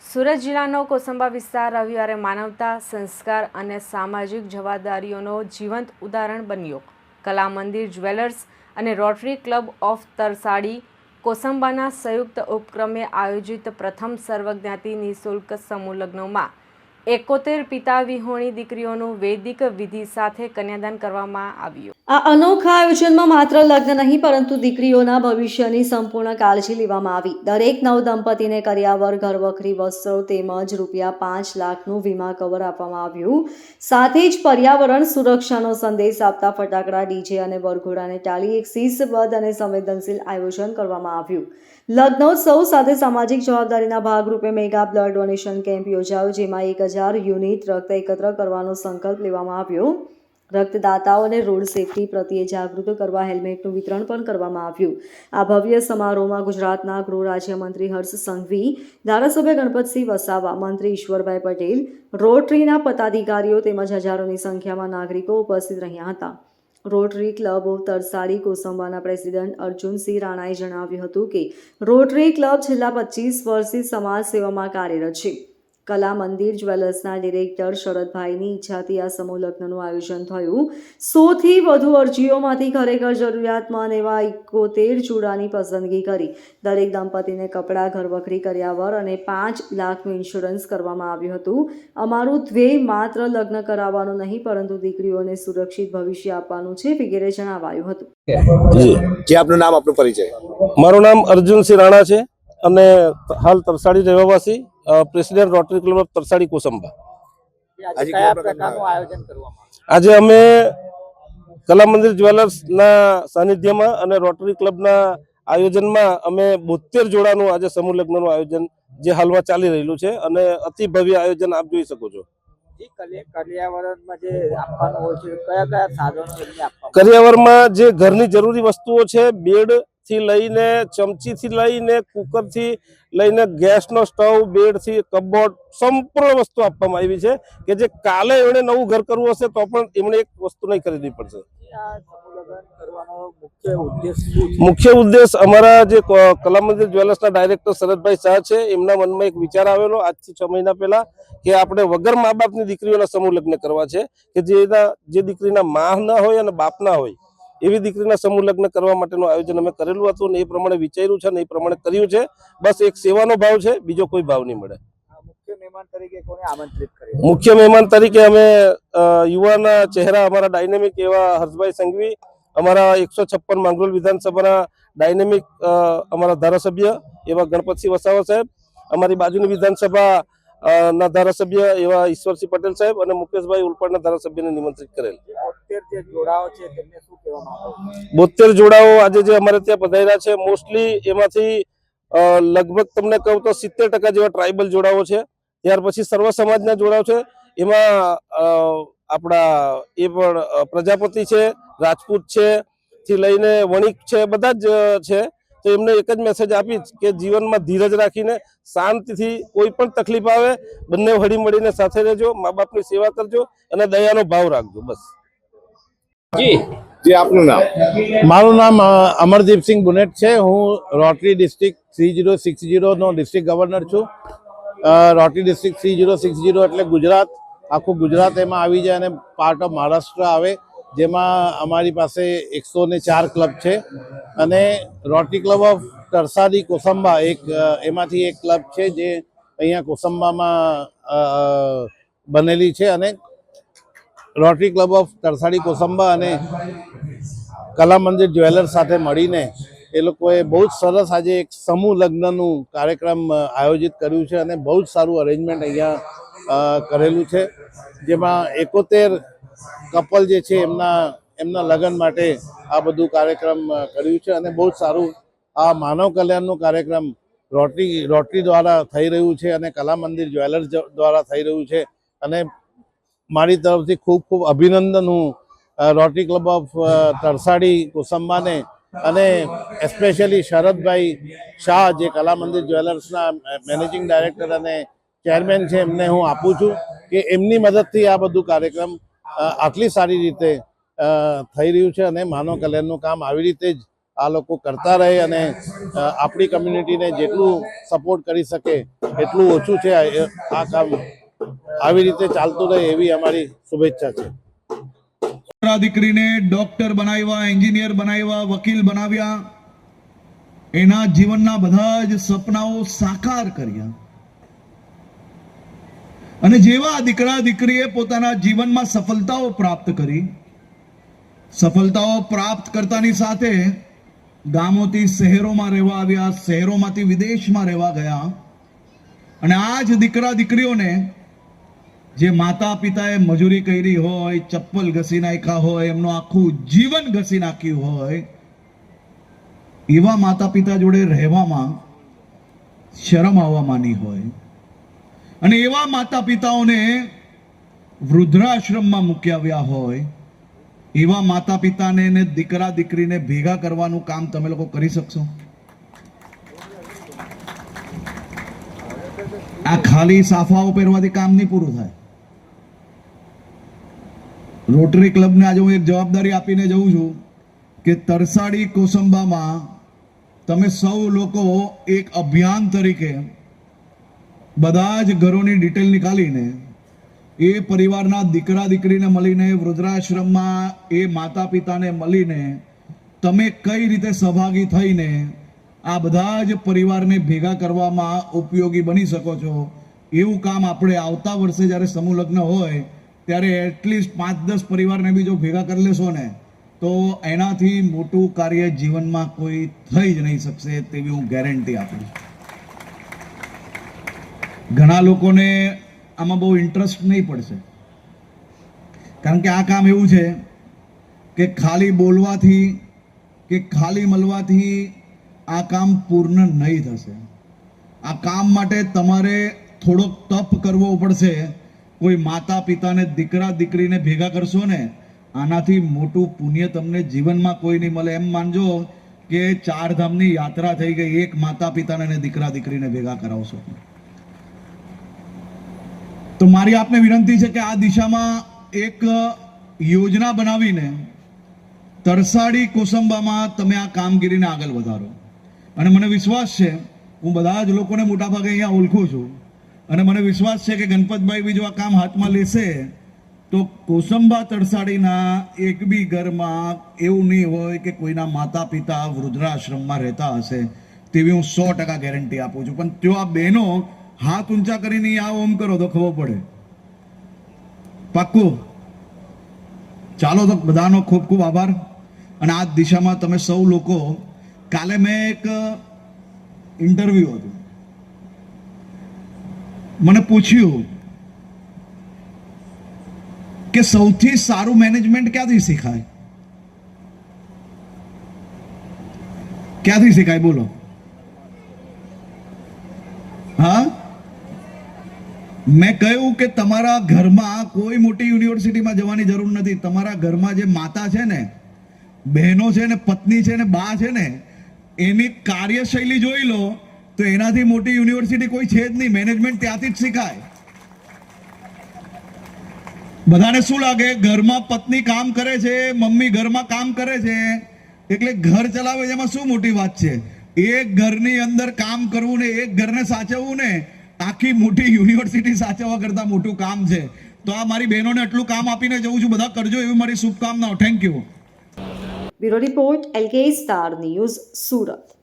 સુરત જિલ્લાનો કોસંબા વિસ્તાર રવિવારે માનવતા, સંસ્કાર અને સામાજિક જવાબદારીઓનો જીવંત ઉદાહરણ બન્યો. કલા મંદિર જ્વેલર્સ અને રોટરી ક્લબ ઓફ તરસાડી કોસંબાના સંયુક્ત ઉપક્રમે આયોજિત પ્રથમ સર્વજ્ઞાતિ નિઃશુલ્ક સમૂહ લગ્નમાં 71 પિતા વિહોણી દીકરીઓનું વૈદિક વિધિ સાથે કન્યાદાન કરવામાં આવ્યું. આ અનોખા આયોજનમાં માત્ર લગ્ન નહીં પરંતુ દીકરીઓના ભવિષ્યની સંપૂર્ણ કાળજી લેવામાં આવી. દરેક નવ દંપતીને કરિયાવર, ઘરવખરી, વસ્ત્રો તેમજ ₹5 લાખનું વીમા કવર આપવામાં આવ્યું. સાથે જ પર્યાવરણ સુરક્ષાનો સંદેશ આપતા ફટાકડા, ડીજે અને વરઘોડાને ટાળી એક શિસ્તબદ્ધ અને સંવેદનશીલ આયોજન કરવામાં આવ્યું. લગ્નોત્સવ સાથે સામાજિક જવાબદારીના ભાગરૂપે મેગા બ્લડ ડોનેશન કેમ્પ યોજાયો, જેમાં 1000 યુનિટ રક્ત એકત્ર કરવાનો સંકલ્પ લેવામાં આવ્યો. રક્તદાતાઓને રોડ સેફટી પ્રત્યે જાગૃત કરવા હેલ્મેટનું વિતરણ પણ કરવામાં આવ્યું. આ ભવ્ય સમારોહમાં ગુજરાતના ગૃહ રાજ્યમંત્રી હર્ષ સંઘવી, ધારાસભ્ય ગણપતસિંહ વસાવા, મંત્રી ઈશ્વરભાઈ પટેલ, રોટરીના પદાધિકારીઓ તેમજ હજારોની સંખ્યામાં નાગરિકો ઉપસ્થિત રહ્યા હતા. રોટરી ક્લબ ઓફ તરસાડી કોસંબાના પ્રેસિડેન્ટ અર્જુનસિંહ રાણાએ જણાવ્યું હતું કે રોટરી ક્લબ છેલ્લા 25 વર્ષથી સમાજ સેવામાં કાર્યરત છે. કલા મંદિર જ્વેલર્સના ડિરેક્ટર શરદભાઈની ઈચ્છાથી આ સમૂહ લગ્નનું આયોજન થયું. 100થી વધુ અરજીઓમાંથી ખરેખર જરૂરિયાતમંદ એવા 71 જોડાની પસંદગી કરી દરેક દંપતીને કપડાં, ઘરવખરી, કરિયાવર અને 5 લાખનું ઇન્સ્યોરન્સ કરવામાં આવ્યું હતું. અમારું ધ્યેય માત્ર લગ્ન કરાવવાનું નહીં પરંતુ દીકરીઓને સુરક્ષિત ભવિષ્ય આપવાનું છે વગેરે જણાવાયું હતું. જી, આપનું નામ, આપનો પરિચય. મારું નામ અર્જુનસિંહ રાણા છે અને હાલ તરસાડી રહેવાસી, president rotary club of Tarsadi Kosamba. આજે અમે કલા મંદિર જ્વેલર્સના સાનિધ્યમાં અને રોટરી ક્લબના આયોજનમાં અમે 72 જોડાનું આજે સમૂહ લગ્નનું આયોજન જે હાલમાં ચાલી રહેલું છે અને અતિ ભવ્ય આયોજન આપ જોઈ શકો છો. કરિયાવરમાં જે ઘરની જરૂરી વસ્તુઓ છે, બેડ થી લઈને ચમચી થી લઈને કુકર થી લઈને ગેસનો સ્ટવ, બેડ થી કબોર્ડ, સંપૂર્ણ વસ્તુ આપવામાં આવી છે કે જે કાલે એમણે નવું ઘર કરવું હશે તો પણ એમણે એક વસ્તુ નહીં ખરીદવી પડશે. મુખ્ય ઉદ્દેશ અમારા જે કલા મંદિર જ્વેલર્સના ડાયરેક્ટર શરદભાઈ શાહ છે, એમના મનમાં એક વિચાર આવેલો આજથી 6 મહિના પહેલા કે આપણે વગર મા બાપની દીકરીઓના સમૂહ લગ્ન કરવા છે કે જે દીકરીના મા ના હોય અને બાપ ના હોય એવી દીકરીના સમૂહ લગ્ન કરવા માટેનું આયોજન અમે કરેલું હતું ને એ પ્રમાણે વિચાર્યું છે ને એ પ્રમાણે કર્યું છે. બસ એક સેવાનો ભાવ છે, બીજો કોઈ ભાવ નહીં મળે. મુખ્ય મહેમાન તરીકે અમે યુવાના ચહેરા અમારા ડાયનેમિક એવા હર્ષભાઈ સંઘવી, અમારા 156 માંગરોળ વિધાનસભાના ડાયનેમિક અમારા ધારાસભ્ય એવા ગણપતસિંહ વસાવા સાહેબ, અમારી બાજુની વિધાનસભા ના ધારાસભ્ય એવા ઈશ્વરસિંહ પટેલ સાહેબ અને મુકેશભાઈ ઉલપાડના ધારાસભ્યને નિમંત્રિત કરેલ. 72 જોડાઓ આજે જે અમારે ત્યાં પધાર્યા છે, મોસ્ટલી એમાંથી લગભગ તમને કહું તો 70% જેવા ટ્રાઇબલ જોડાઓ છે. ત્યાર પછી સર્વ સમાજના જોડાઓ છે. એમાં આપણા એ પણ પ્રજાપતિ છે, રાજપૂત છે થી લઈને વણિક છે, બધા જ છે. તો એમને એક જ મેસેજ આપીશ કે જીવનમાં ધીરજ રાખીને શાંતિથી કોઈ પણ તકલીફ આવે બંને હળી મળીને સાથે રહેજો, મા બાપની સેવા કરજો અને દયાનો ભાવ રાખજો. બસ. જી, આપનું નામ? મારું નામ અમરદીપસિંહ બુનેટ છે. હું રોટરી ડિસ્ટ્રિક્ટ 3060 નો ડિસ્ટ્રિક્ટ ગવર્નર છું. રોટરી ડિસ્ટ્રિક્ટ 3060 એટલે ગુજરાત, આખું ગુજરાત એમાં આવી જાય અને પાર્ટ ઓફ મહારાષ્ટ્ર આવે, જેમાં અમારી પાસે 104 ક્લબ છે અને rotary club of Tarsadi Kosamba એમાંથી એક ક્લબ છે જે અહીંયા કોસંબામાં બનેલી છે. અને rotary club of Tarsadi Kosamba અને કલા મંદિર જ્વેલર્સ સાથે મળીને એ લોકોએ બહુ જ સરસ આજે એક સમૂહ લગ્નનું કાર્યક્રમ આયોજિત કર્યું છે અને બહુ જ સારું અરેન્જમેન્ટ અહીંયા કરેલું છે, જેમાં 71 કપલ જે છે એમના લગ્ન માટે આ બધું કાર્યક્રમ કર્યું છે અને બહુ જ સારું આ માનવ કલ્યાણનું કાર્યક્રમ રોટરી દ્વારા થઈ રહ્યું છે અને કલા મંદિર જ્વેલર્સ દ્વારા થઈ રહ્યું છે. અને મારી તરફથી ખૂબ ખૂબ અભિનંદન હું રોટરી ક્લબ ઓફ તરસાડી કોસંબાને અને એસ્પેશિયલી શરદભાઈ શાહ જે કલા મંદિર જ્વેલર્સના મેનેજિંગ ડાયરેક્ટર અને ચેરમેન છે એમને હું આપું છું કે એમની મદદથી આ બધું કાર્યક્રમ આટલી સારી રીતે થઈ રહ્યું છે અને માનવ કલ્યાણનું કામ આવી રીતે જ આ લોકો કરતા રહે અને આપણી કમ્યુનિટીને જેટલું સપોર્ટ કરી શકે એટલું ઓછું છે. આ કામ આવી રીતે ચાલતું રહે એવી અમારી શુભેચ્છા છે. દીકરીને ડોક્ટર બનાવ્યા, એન્જિનિયર બનાવ્યા, વકીલ બનાવ્યા, એના જીવનના બધા જ સપનાઓ સાકાર કર્યા. અને જેવા દીકરા દીકરીએ પોતાના જીવનમાં સફળતાઓ પ્રાપ્ત કરી, સફળતાઓ પ્રાપ્ત કરતાની સાથે ગામોથી શહેરોમાં રહેવા આવ્યા, શહેરોમાંથી વિદેશમાં રહેવા ગયા. અને આ જ દીકરા દીકરીઓને જે માતા પિતાએ મજૂરી કરી હોય, ચપ્પલ ઘસી નાખ્યા હોય, એમનું આખું જીવન ઘસી નાખ્યું હોય, એવા માતા પિતા જોડે રહેવામાં શરમ આવવા માંડી હોય અને એવા માતા પિતાઓને વૃદ્ધાશ્રમમાં મૂકી આવ્યા હોય, એવા માતા પિતાને ને દીકરા દીકરીને ભેગા કરવાનું કામ તમે લોકો કરી શકશો? આ ખાલી સાફાઓ પહેરવાથી કામ નહીં પૂરું થાય. રોટરી ક્લબને આજે હું એક જવાબદારી આપીને જઉં છું કે તરસાડી કોસંબામાં તમે સૌ લોકો એક અભિયાન તરીકે બધા જ ઘરોની ડિટેલ નીકાળીને એ પરિવારના દીકરા દીકરીને મળીને, વૃદ્ધાશ્રમમાં એ માતા પિતાને મળીને તમે કઈ રીતે સહભાગી થઈને આ બધા જ પરિવારને ભેગા કરવામાં ઉપયોગી બની શકો છો, એવું કામ આપણે આવતા વર્ષે જ્યારે સમૂહ લગ્ન હોય ત્યારે એટલીસ્ટ 5-10 પરિવારને બી જો ભેગા કરી લેશો ને તો એનાથી મોટું કાર્ય જીવનમાં કોઈ થઈ જ નહીં શકશે, તેવી હું ગેરંટી આપું છું. ઘણા લોકોને આમાં બહુ ઇન્ટરેસ્ટ નહીં પડશે, કારણ કે આ કામ એવું છે કે ખાલી બોલવાથી કે ખાલી મળવાથી આ કામ પૂર્ણ નહીં થશે. આ કામ માટે તમારે થોડોક તપ કરવો પડશે. કોઈ માતા પિતાને દીકરા દીકરીને ભેગા કરશો ને આનાથી મોટું પુણ્ય તમને જીવનમાં કોઈ નહીં મળે. એમ માનજો કે 4 ધામની યાત્રા થઈ ગઈ એક માતા પિતાને દીકરા દીકરીને ભેગા કરાવશો. તો મારી આપને વિનંતી છે કે આ દિશામાં એક યોજના બનાવીને તરસાડી કોસંબામાં તમે આ કામગીરીને આગળ વધારો. અને મને વિશ્વાસ છે, હું બધા જ લોકોને મોટાભાગે અહીંયા ઓળખું છું અને મને વિશ્વાસ છે કે ગણપતભાઈ બી જો આ કામ હાથમાં લેશે તો કોસંબા તરસાડીના એક બી ઘરમાં એવું નહીં હોય કે કોઈના માતા પિતા વૃદ્ધાશ્રમમાં રહેતા હશે, તેવી હું 100% ગેરંટી આપું છું. પણ જો આ બહેનો હાથ ઊંચા કરીને આ ઓમ કરો તો ખબર પડે. પાક્કું? ચાલો તો બધાનો ખૂબ ખૂબ આભાર. અને આ દિશામાં તમે સૌ લોકો, કાલે મેં એક ઇન્ટરવ્યુ હતું, મને પૂછ્યું કે સૌથી સારું મેનેજમેન્ટ ક્યાંથી શીખાય? ક્યાંથી શીખાય બોલો? હા, મેં કહ્યું કે તમારા ઘરમાં કોઈ મોટી યુનિવર્સિટીમાં જવાની જરૂર નથી. તમારા ઘરમાં જે માતા છે ને, બહેનો છે ને, પત્ની છે ને, બા છે ને, એની કાર્યશૈલી જોઈ લો તો એનાથી મોટી યુનિવર્સિટી કોઈ છે જ નહીં. મેનેજમેન્ટ ત્યાંથી જ શીખાય. બધાને શું લાગે, ઘરમાં પત્ની કામ કરે છે, મમ્મી ઘરમાં કામ કરે છે એટલે ઘર ચલાવે છે, એમાં શું મોટી વાત છે? એક ઘરની અંદર કામ કરવું ને એક ઘરને સાચવવું ને આખી મોટી યુનિવર્સિટી સાચવવા કરતા મોટું કામ છે. તો આ મારી બહેનોને આટલું કામ આપીને જઉં છું, બધા કરજો એવી મારી શુભકામનાઓ. Thank you. Bureau report LK star news, Surat.